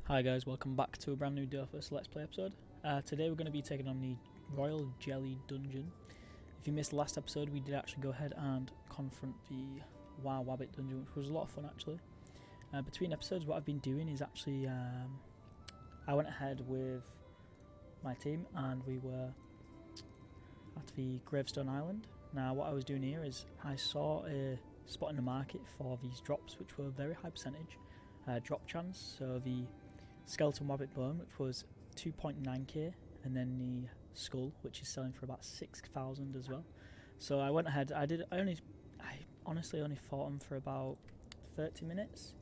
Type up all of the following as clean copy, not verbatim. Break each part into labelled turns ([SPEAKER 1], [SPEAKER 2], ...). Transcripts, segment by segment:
[SPEAKER 1] Hi guys, welcome back to a brand new Dofus Let's Play episode. Today we're going to be taking on the Royal Jelly dungeon. If you missed the last episode, we did actually go ahead and confront the Wow Wabbit dungeon, which was a lot of fun actually. Between episodes, what I've been doing is actually, I went ahead with my team and we were at the Gravestone Island. Now what I was doing here is I saw a spot in the market for these drops, which were very high percentage drop chance. So the Skeleton Wabbit Bone, which was 2.9k, and then the Skull, which is selling for about 6,000 as well. So I went ahead, I honestly only fought them for about 30 minutes,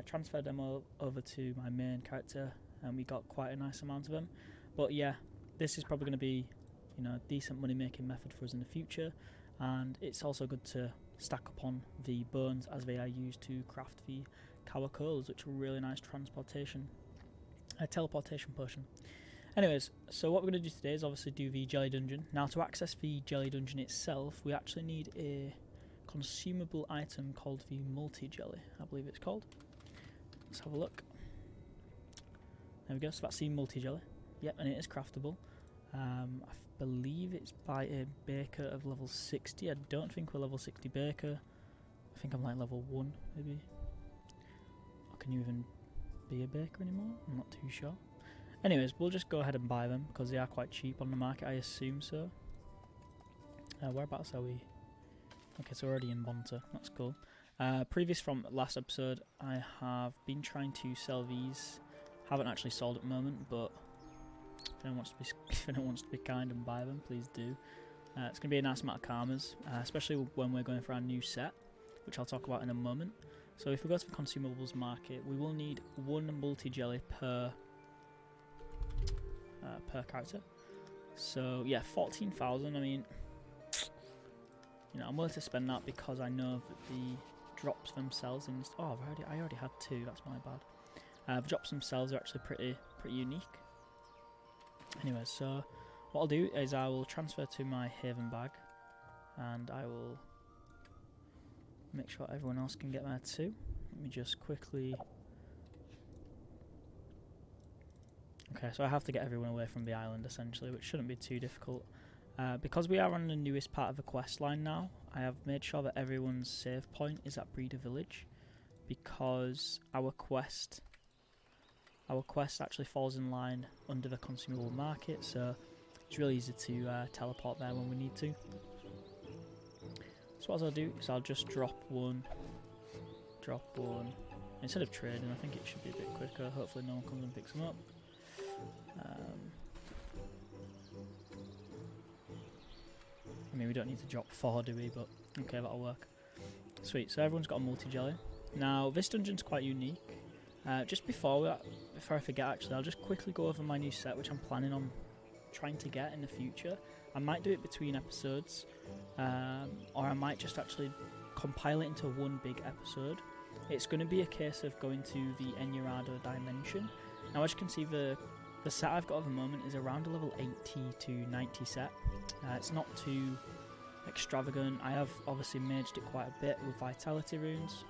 [SPEAKER 1] transferred them all over to my main character, and we got quite a nice amount of them. But yeah, this is probably going to be, a decent money making method for us in the future, and it's also good to stack upon the bones as they are used to craft the Coals, which are a really nice teleportation potion. Anyways, so what we're going to do today is obviously do the Jelly Dungeon. Now to access the Jelly Dungeon itself, we actually need a consumable item called the Multi-Jelly, I believe it's called. Let's have a look. There we go, so that's the Multi-Jelly. Yep, and it is craftable. I believe it's by a baker of level 60. I don't think we're level 60 baker. I think I'm like level 1 maybe. Or can you even be a baker anymore? I'm not too sure. Anyways, we'll just go ahead and buy them because they are quite cheap on the market, I assume so. Whereabouts are we? Okay, so we're already in Bonta, that's cool. Previous from last episode, I have been trying to sell these. Haven't actually sold at the moment, but if anyone wants to be kind and buy them, please do. It's going to be a nice amount of karmas, especially when we're going for our new set, which I'll talk about in a moment. So if we go to the consumables market, we will need one multi-jelly per character. So yeah, 14,000. I mean, I'm willing to spend that because I know that the drops themselves in this. Oh, I already had two. That's my bad. The drops themselves are actually pretty unique. Anyway, so what I'll do is I will transfer to my Haven bag, and I will make sure everyone else can get there too. Let me just quickly. Okay, so I have to get everyone away from the island essentially, which shouldn't be too difficult. Because we are on the newest part of the quest line now, I have made sure that everyone's save point is at Breeder Village, because our quest actually falls in line under the consumable market, so it's really easy to teleport there when we need to. So what I'll do is I'll just drop one. Instead of trading, I think it should be a bit quicker. Hopefully no one comes and picks them up. I mean, we don't need to drop 4, do we? But okay, that'll work. Sweet, so everyone's got a multi-jelly. Now, this dungeon's quite unique. Just before I forget, actually, I'll just quickly go over my new set, which I'm planning on trying to get in the future. I might do it between episodes, or I might just actually compile it into one big episode. It's going to be a case of going to the Enyarado dimension. Now, as you can see, the set I've got at the moment is around a level 80 to 90 set. It's not too extravagant. I have obviously maged it quite a bit with vitality runes.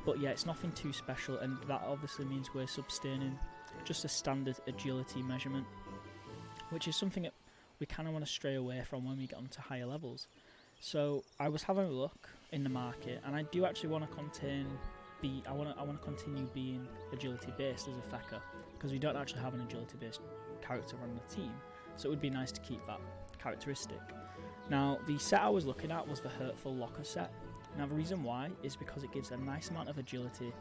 [SPEAKER 1] But yeah, it's nothing too special, and that obviously means we're sustaining just a standard agility measurement, which is something that we kind of want to stray away from when we get onto higher levels. So I was having a look in the market, and I do actually want to I want to continue being agility based as a fecker, because we don't actually have an agility based character on the team, so it would be nice to keep that characteristic. Now, the set I was looking at was the Hurtful Locker set. Now the reason why is because it gives a nice amount of agility,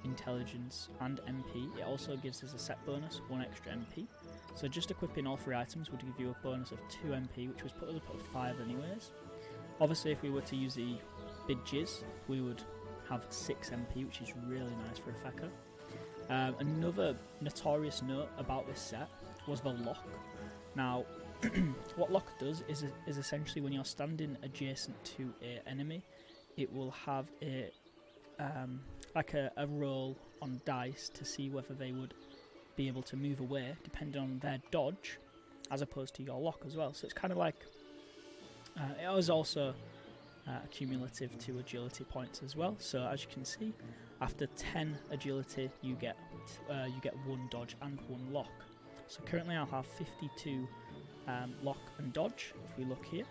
[SPEAKER 1] intelligence and MP. It also gives us a set bonus, 1 extra MP. So just equipping all 3 items would give you a bonus of 2 MP, which was put us up at 5 anyways. Obviously if we were to use the Big Jizz, we would have 6 MP, which is really nice for a fecker. Another notorious note about this set was the lock. Now what lock does is essentially when you're standing adjacent to an enemy, it will have a roll on dice to see whether they would be able to move away depending on their dodge, as opposed to your lock as well. So it's kind of like it was also cumulative to agility points as well. So as you can see, after 10 agility you get you get 1 dodge and 1 lock. So currently I'll have 52 lock and dodge if we look here.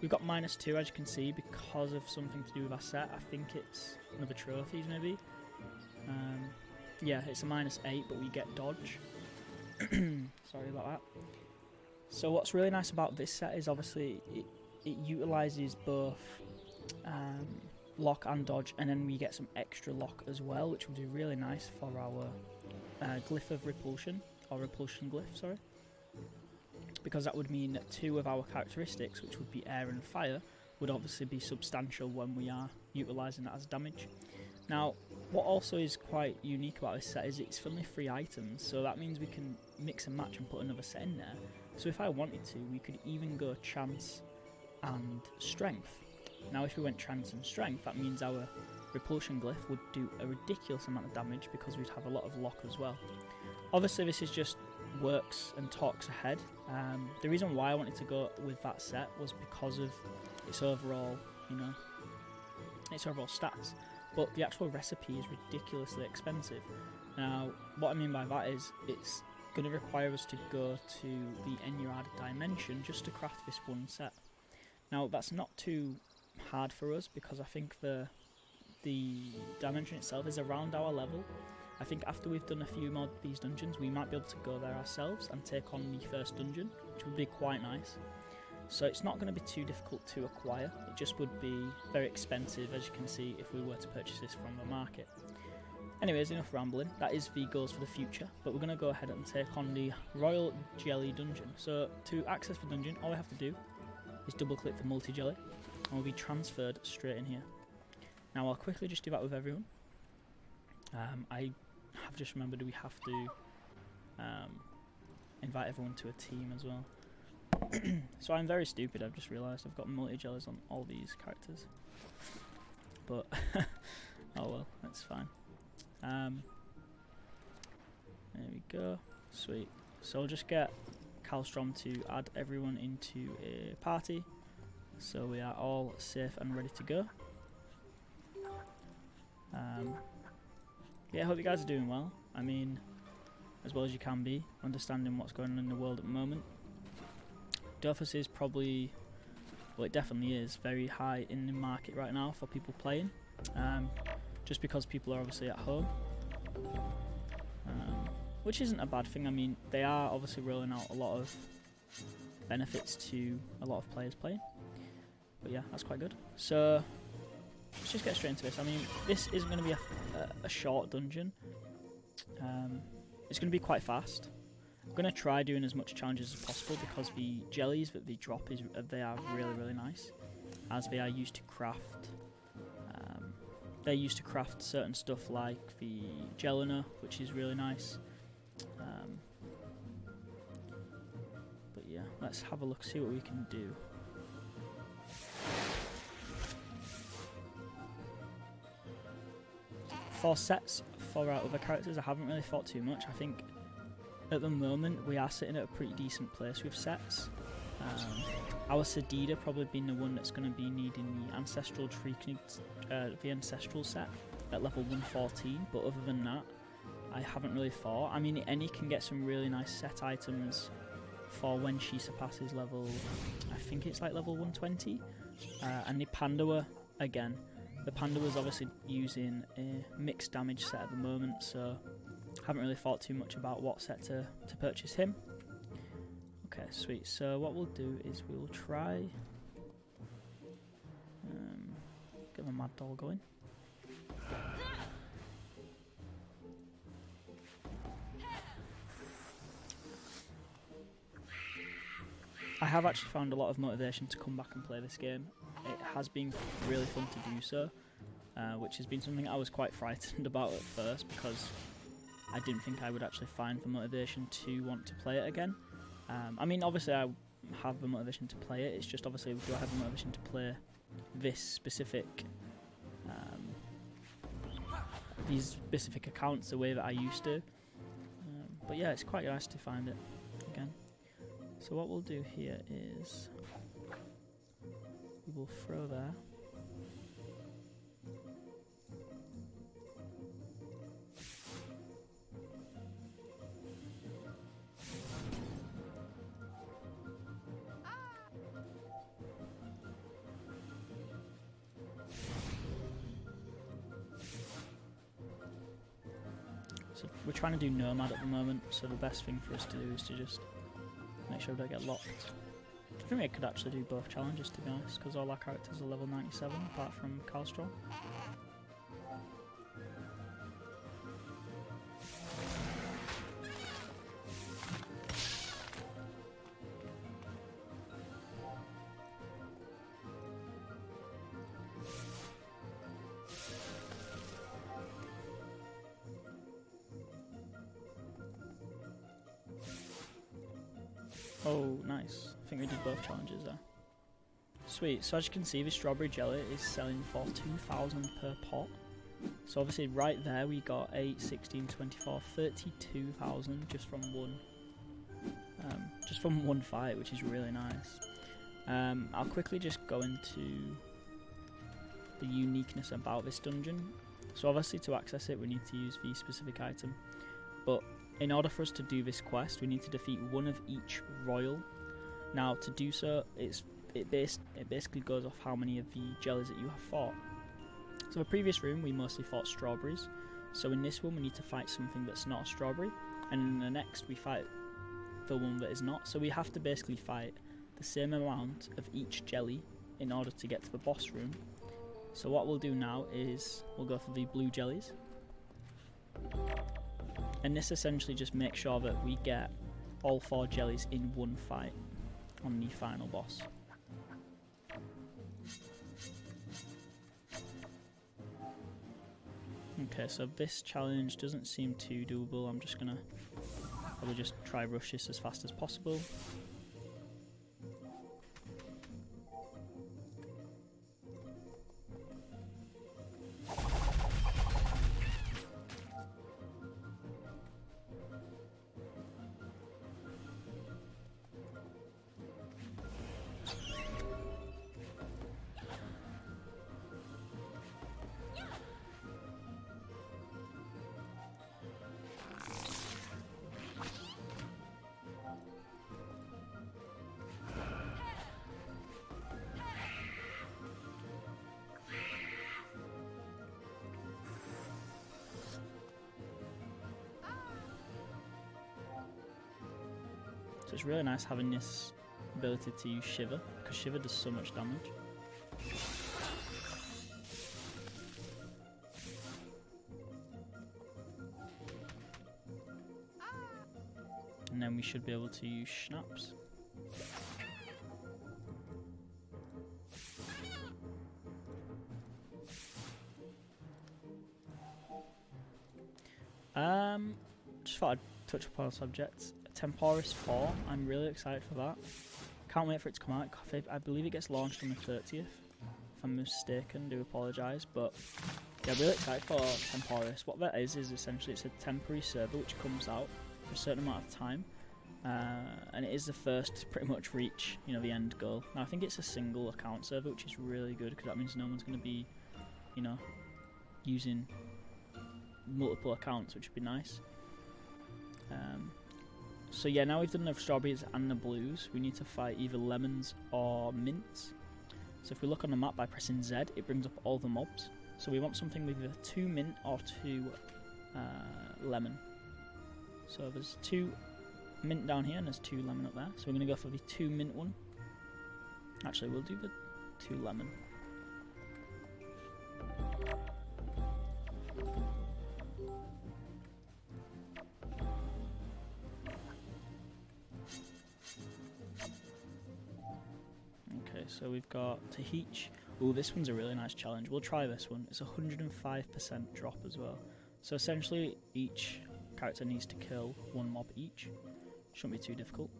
[SPEAKER 1] We've got -2 as you can see because of something to do with our set. I think it's another trophies maybe. Yeah, it's a -8 but we get dodge. Sorry about that. So what's really nice about this set is obviously it utilises both lock and dodge, and then we get some extra lock as well, which would be really nice for our glyph of repulsion, or repulsion glyph, sorry. Because that would mean that 2 of our characteristics, which would be air and fire, would obviously be substantial when we are utilising that as damage. Now, what also is quite unique about this set is it's only 3 items, so that means we can mix and match and put another set in there. So if I wanted to, we could even go chance and strength. Now if we went chance and strength, that means our repulsion glyph would do a ridiculous amount of damage because we'd have a lot of lock as well. Obviously this is just works and talks ahead. The reason why I wanted to go with that set was because of its overall, its overall stats. But the actual recipe is ridiculously expensive. Now, what I mean by that is it's going to require us to go to the Enyarad dimension just to craft this one set. Now, that's not too hard for us because I think the dimension itself is around our level. I think after we've done a few more of these dungeons, we might be able to go there ourselves and take on the first dungeon, which would be quite nice. So it's not going to be too difficult to acquire, it just would be very expensive, as you can see, if we were to purchase this from the market. Anyways, enough rambling, that is the goals for the future, but we're going to go ahead and take on the Royal Jelly dungeon. So to access the dungeon, all we have to do is double click the multi-jelly, and we'll be transferred straight in here. Now I'll quickly just do that with everyone. I have just remembered we have to invite everyone to a team as well. So I'm very stupid, I've just realised I've got multi-jellies on all these characters. But, oh well, that's fine. There we go, sweet. So I'll just get Kalstrom to add everyone into a party, so we are all safe and ready to go. Yeah, I hope you guys are doing well. I mean, as well as you can be, understanding what's going on in the world at the moment. Dofus is probably, well it definitely is, very high in the market right now for people playing, just because people are obviously at home, which isn't a bad thing. I mean, they are obviously rolling out a lot of benefits to a lot of players playing, but yeah, that's quite good. So let's just get straight into this. I mean, this isn't going to be a short dungeon, it's going to be quite fast. I'm going to try doing as much challenges as possible because the jellies that they drop they are really nice, as they are used to craft. They're used to craft certain stuff like the Gelina, which is really nice. But yeah, let's have a look, see what we can do. For sets for our other characters, I haven't really thought too much. I think at the moment we are sitting at a pretty decent place with sets. Our Sedida probably being the one that's going to be needing the ancestral the ancestral set at level 114, but other than that I haven't really thought. I mean, Eni can get some really nice set items for when she surpasses level, I think it's like level 120, and the Pandora, again, the Panda's obviously using a mixed damage set at the moment, so haven't really thought too much about what set to purchase him. Okay, sweet. So what we'll do is we'll try get the mad doll going. I have actually found a lot of motivation to come back and play this game. It has been really fun to do so, which has been something I was quite frightened about at first because I didn't think I would actually find the motivation to want to play it again. I mean, obviously I have the motivation to play it, it's just obviously do I have the motivation to play this specific, these specific accounts the way that I used to. But yeah, it's quite nice to find it again. So what we'll do here is we will throw there. So we're trying to do Nomad at the moment, so the best thing for us to do is to just make sure we don't get locked. I think we could actually do both challenges, to be honest, because all our characters are level 97, apart from Calstrom. Oh, nice. I think we did both challenges there. Sweet. So as you can see, the strawberry jelly is selling for 2,000 per pot. So obviously right there we got 8, 16, 24, 32,000 just from one fight, which is really nice. I'll quickly just go into the uniqueness about this dungeon. So obviously to access it we need to use the specific item, but in order for us to do this quest, we need to defeat one of each royal. Now, to do so, it basically goes off how many of the jellies that you have fought. So the previous room, we mostly fought strawberries. So in this one, we need to fight something that's not a strawberry. And in the next, we fight the one that is not. So we have to basically fight the same amount of each jelly in order to get to the boss room. So what we'll do now is, we'll go for the blue jellies. And this essentially just makes sure that we get all 4 jellies in one fight on the final boss. Okay, so this challenge doesn't seem too doable. I'm just gonna probably just try rush this as fast as possible. So it's really nice having this ability to use Shiver, because Shiver does so much damage. And then we should be able to use Schnapps. Just thought I'd touch upon a subject. Temporis 4, I'm really excited for that. Can't wait for it to come out. I believe it gets launched on the 30th. If I'm mistaken, do apologise. But yeah, really excited for Temporis. What that is essentially it's a temporary server which comes out for a certain amount of time. And it is the first to pretty much reach, you know, the end goal. Now I think it's a single account server, which is really good because that means no one's going to be, you know, using multiple accounts, which would be nice. So yeah, now we've done the strawberries and the blues, we need to fight either lemons or mints. So if we look on the map by pressing Z, it brings up all the mobs. So we want something with either 2 mint or 2 lemon. So there's 2 mint down here and there's 2 lemon up there. So we're going to go for the 2 mint one. Actually, we'll do the 2 lemon. So we've got Tahich. Oh, this one's a really nice challenge. We'll try this one. It's 105% drop as well. So essentially, each character needs to kill 1 mob each. Shouldn't be too difficult.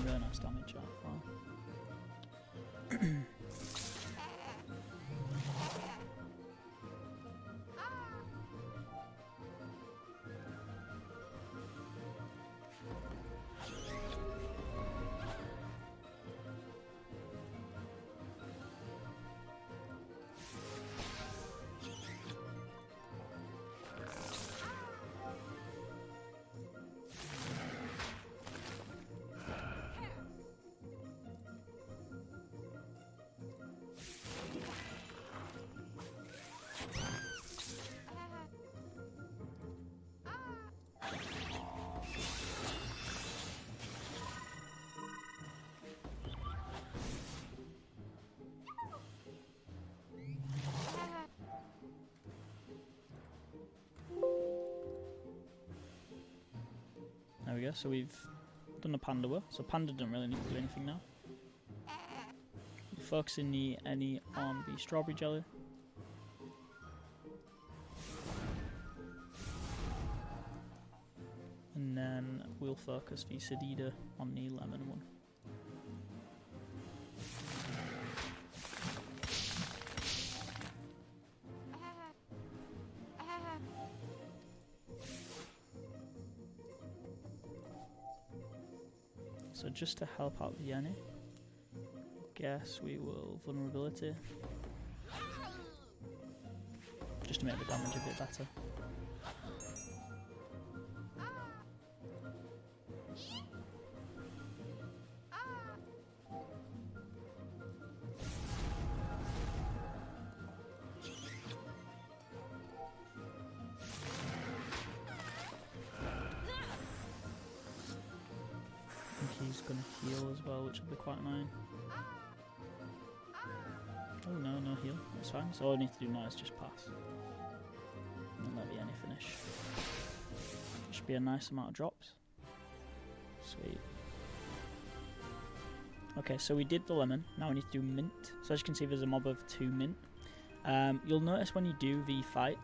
[SPEAKER 1] Really nice damage out. Wow. go. So we've done the panda work. So panda doesn't really need to do anything now. We're focusing the any on the strawberry jelly. And then we'll focus the Sedida on the lemon one. So just to help out the Yenny, guess we will vulnerability, just to make the damage a bit better. He's going to heal as well, which will be quite annoying. Oh no, no heal. That's fine. So all I need to do now is just pass. And let the Yenny finish. Should be a nice amount of drops. Sweet. Okay, so we did the lemon. Now we need to do mint. So as you can see, there's a mob of 2 mint. You'll notice when you do the fight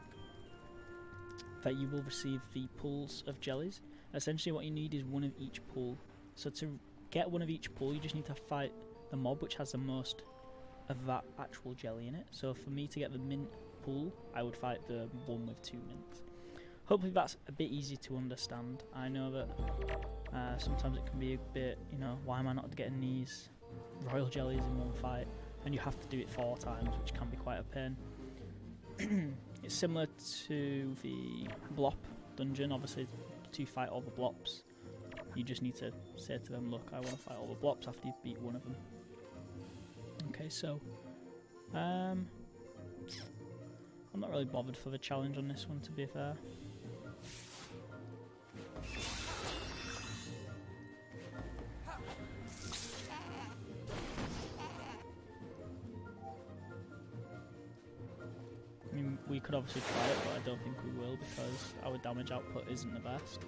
[SPEAKER 1] that you will receive the pools of jellies. Essentially what you need is one of each pool. So to get one of each pool, you just need to fight the mob which has the most of that actual jelly in it. So for me to get the mint pool, I would fight the one with 2 mints. Hopefully that's a bit easy to understand. I know that sometimes it can be a bit, you know, why am I not getting these royal jellies in one fight? And you have to do it 4 times, which can be quite a pain. It's similar to the Blop dungeon, obviously, to fight all the Blops. You just need to say to them, look, I want to fight all the Blops after you've beat one of them. Okay, so I'm not really bothered for the challenge on this one, to be fair. I mean, we could obviously try it, but I don't think we will because our damage output isn't the best.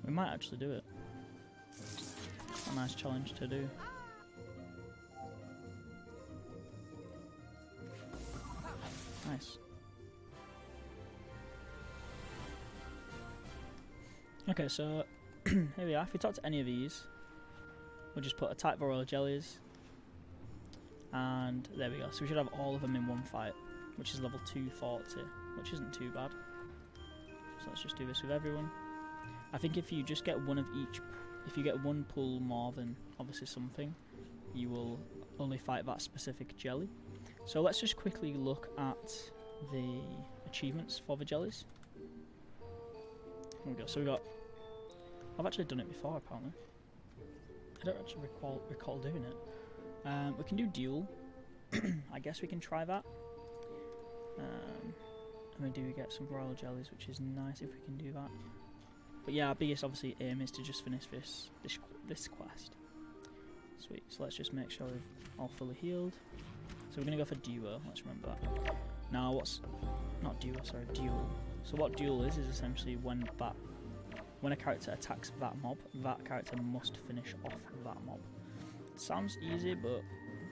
[SPEAKER 1] We might actually do it. A nice challenge to do. Nice. Okay, so here we are. If we talk to any of these, we'll just put a type of Royal Jellies. And there we go. So we should have all of them in one fight, which is level 240, which isn't too bad. So let's just do this with everyone. I think if you just get one of each, if you get one pull more than obviously something, you will only fight that specific jelly. So let's just quickly look at the achievements for the jellies. Here we go. So we got, I've actually done it before apparently. I don't actually recall doing it. We can do duel. I guess we can try that. And we do get some royal jellies, which is nice if we can do that. But yeah, our biggest obviously aim is to just finish this quest. Sweet. So let's just make sure we're all fully healed. So we're gonna go for duo. Let's remember that. Now what's not duo? Sorry, duel. So what duel is essentially when a character attacks that mob, that character must finish off that mob. Sounds easy, but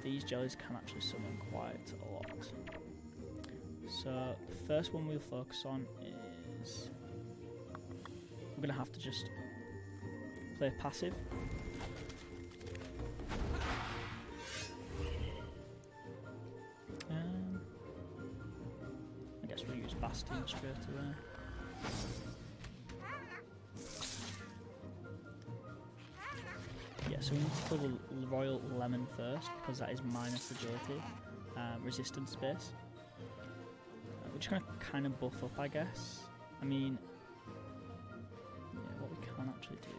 [SPEAKER 1] these jellies can actually summon quite a lot. So the first one we'll focus on is we're gonna have to just play passive. I guess we'll use Bastion straight away. Yeah, so we need to kill the Royal Lemon first, because that is minus agility, resistance space. We're just going to kind of buff up, I guess. I mean, yeah, what we can actually do.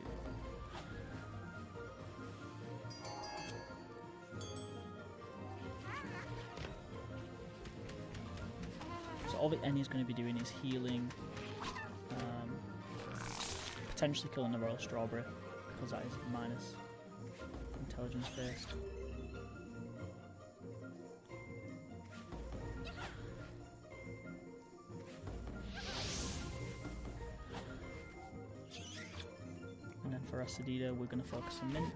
[SPEAKER 1] So all the Ennie is going to be doing is healing, potentially killing the Royal Strawberry, because that is minus intelligence based. And then for Acidita we're going to focus on mint.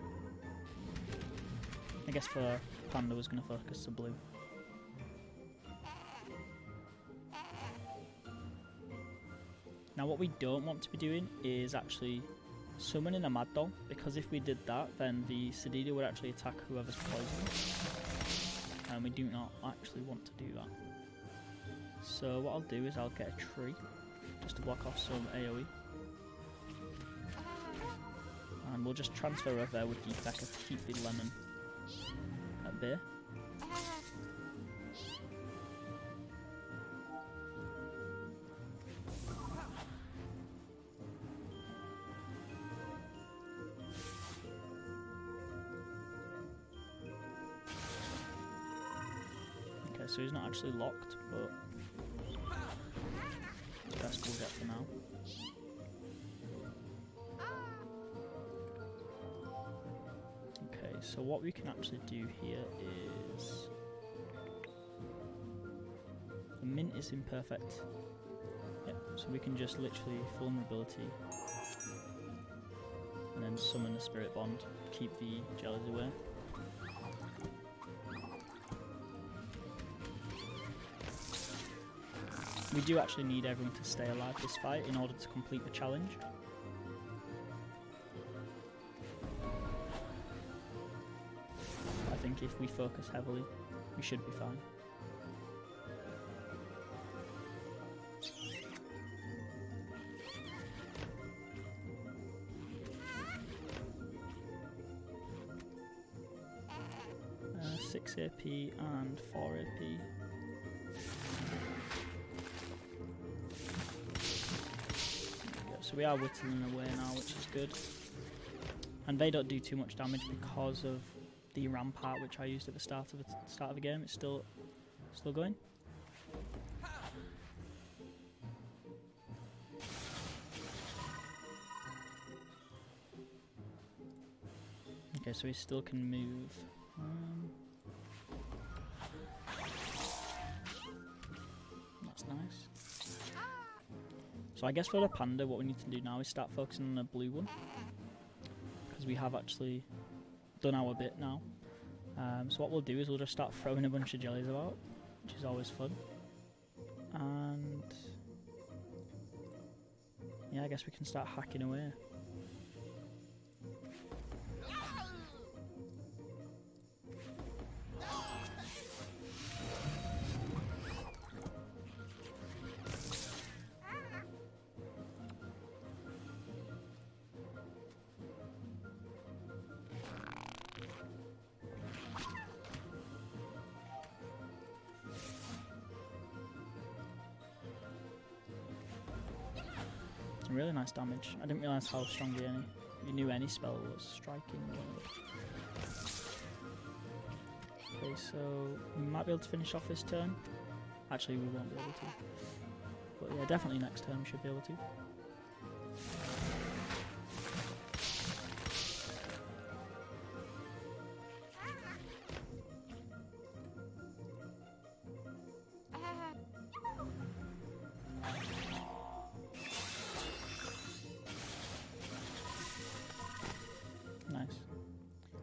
[SPEAKER 1] I guess for Panda we're going to focus on blue. Now what we don't want to be doing is actually summoning a Mad Doll, because if we did that then the Sedida would actually attack whoever's poisoned, and we do not actually want to do that. So what I'll do is I'll get a tree just to block off some AoE, and we'll just transfer over there with Defecker to keep the lemon at bay. So he's not actually locked, but it's the best we'll get for now. Okay, so what we can actually do here is the mint is imperfect. Yep, so we can just literally vulnerability and then summon the Spirit Bond, keep the jellies away. We do actually need everyone to stay alive this fight in order to complete the challenge. I think if we focus heavily, we should be fine. Uh, 6 AP and 4 AP. So we are whittling away now, which is good. And they don't do too much damage because of the rampart which I used at the start of the game. It's still going. Okay, so he still can move. That's nice. So I guess for the Panda, what we need to do now is start focusing on the blue one, because we have actually done our bit now. So what we'll do is we'll just start throwing a bunch of jellies about, which is always fun. And yeah, I guess we can start hacking away. Really nice damage. I didn't realise how strong the new any spell was striking. Okay, so we might be able to finish off this turn. Actually, we won't be able to. But yeah, definitely next turn we should be able to.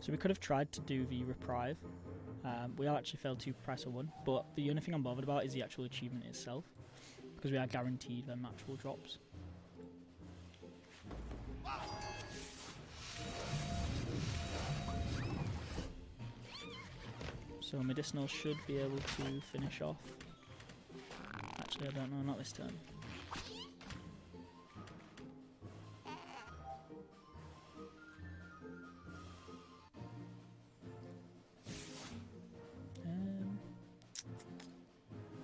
[SPEAKER 1] So we could have tried to do the reprieve. We actually failed to press a 1, but the only thing I'm bothered about is the actual achievement itself, because we are guaranteed them actual drops. So medicinal should be able to finish off. Actually, I don't know, not this turn.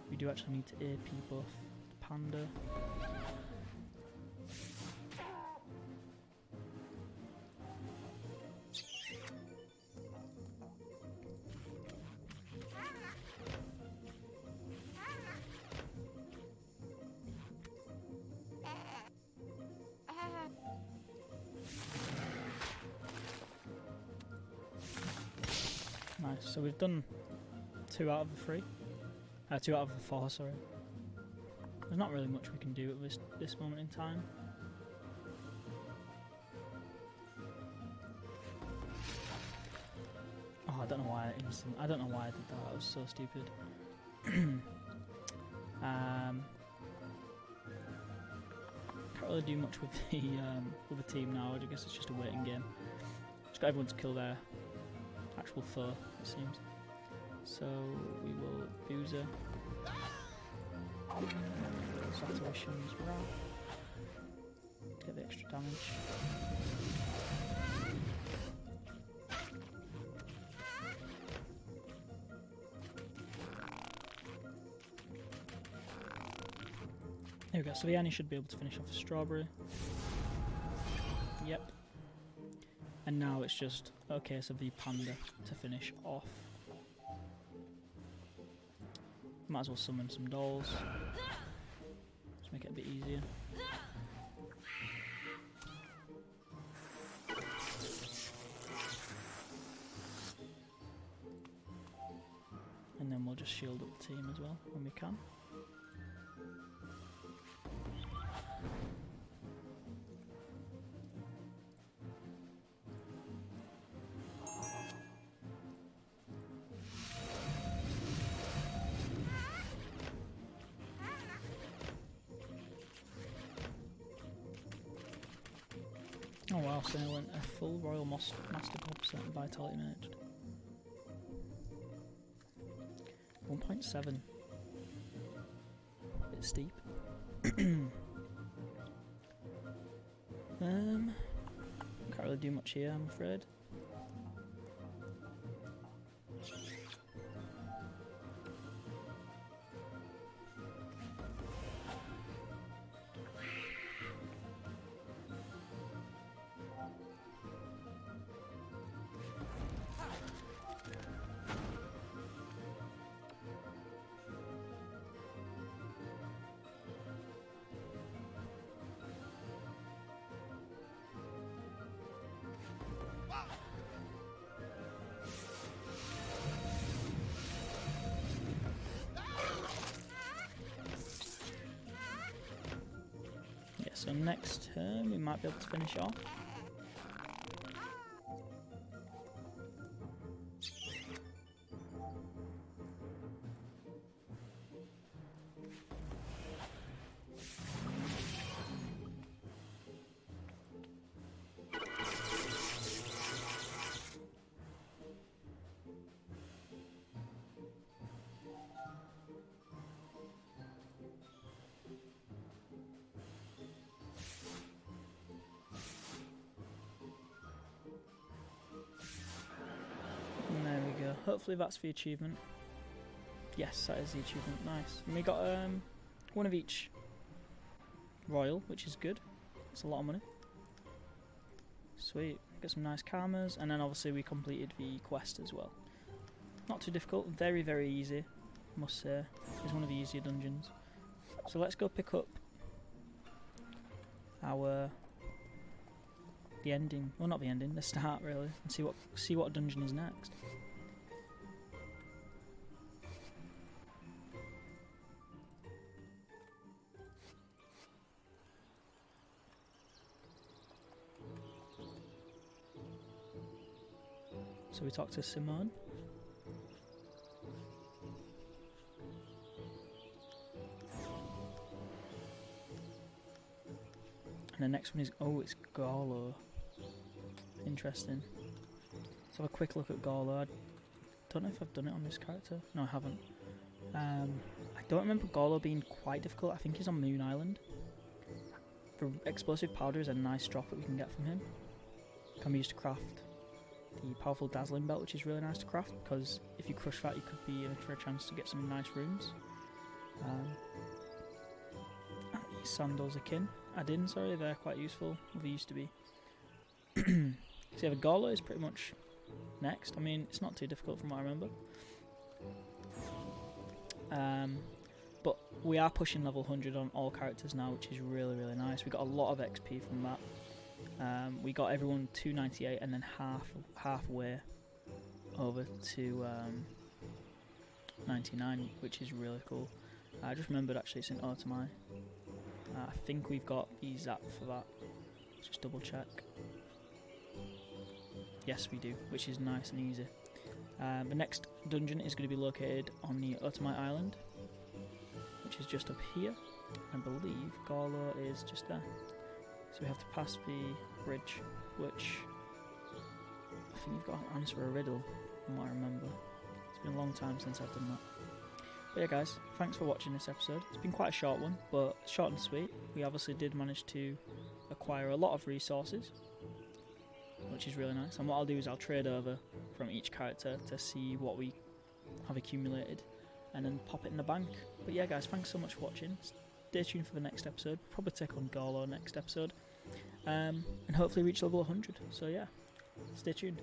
[SPEAKER 1] We do actually need to AP buff the panda. Nice, so we've done 2 out of the 3. 2 out of the 4, sorry. There's not really much we can do at this moment in time. Oh, I don't know why I don't know why I did that. That was so stupid. Can't really do much with the team now. I guess it's just a waiting game. Just got everyone to kill their actual foe, it seems. So we will Boozer. Saturation's Wrath. Get the extra damage. There we go, so the Annie should be able to finish off a strawberry. Yep. And now it's just a case of the panda to finish off. Might as well summon some dolls. Just make it a bit easier. And then we'll just shield up the team as well when we can. Oh wow, so I went a full Royal Master Corpset and Vitality managed. 1.7. Bit steep. Can't really do much here, I'm afraid. So next turn we might be able to finish off. Hopefully that's the achievement. Yes, that is the achievement. Nice. And we got one of each royal, which is good. That's a lot of money. Sweet. Got some nice karmas, and then obviously we completed the quest as well. Not too difficult. Very, very easy, I must say. It's one of the easier dungeons. So let's go pick up our the ending. Well, not the ending. The start really, and see what dungeon is next. So we talk to Simone. And the next one is, oh, it's Garlo. Interesting. Let's have a quick look at Garlo. I don't know if I've done it on this character. No, I haven't. I don't remember Garlo being quite difficult. I think he's on Moon Island. The explosive powder is a nice drop that we can get from him. Can be used to craft the powerful dazzling belt, which is really nice to craft, because if you crush that you could be in for a chance to get some nice runes. These sandals akin. Add-in, sorry, they're quite useful. Well, they used to be. So yeah, the Garlo is pretty much next. I mean, it's not too difficult from what I remember. But we are pushing level 100 on all characters now, which is really, really nice. We got a lot of XP from that. We got everyone to 98 and then halfway over to 99, which is really cool. I just remembered actually it's in Otomai. I think we've got the Zap for that. Just double check. Yes, we do, which is nice and easy. The next dungeon is going to be located on the Otomai Island, which is just up here. I believe Garlo is just there. So we have to pass the bridge, which I think you've got to answer a riddle, from what I remember. It's been a long time since I've done that. But yeah guys, thanks for watching this episode. It's been quite a short one, but short and sweet. We obviously did manage to acquire a lot of resources, which is really nice. And what I'll do is I'll trade over from each character to see what we have accumulated and then pop it in the bank. But yeah guys, thanks so much for watching. Stay tuned for the next episode. Probably take on Garlo next episode. And hopefully reach level 100. So yeah, stay tuned.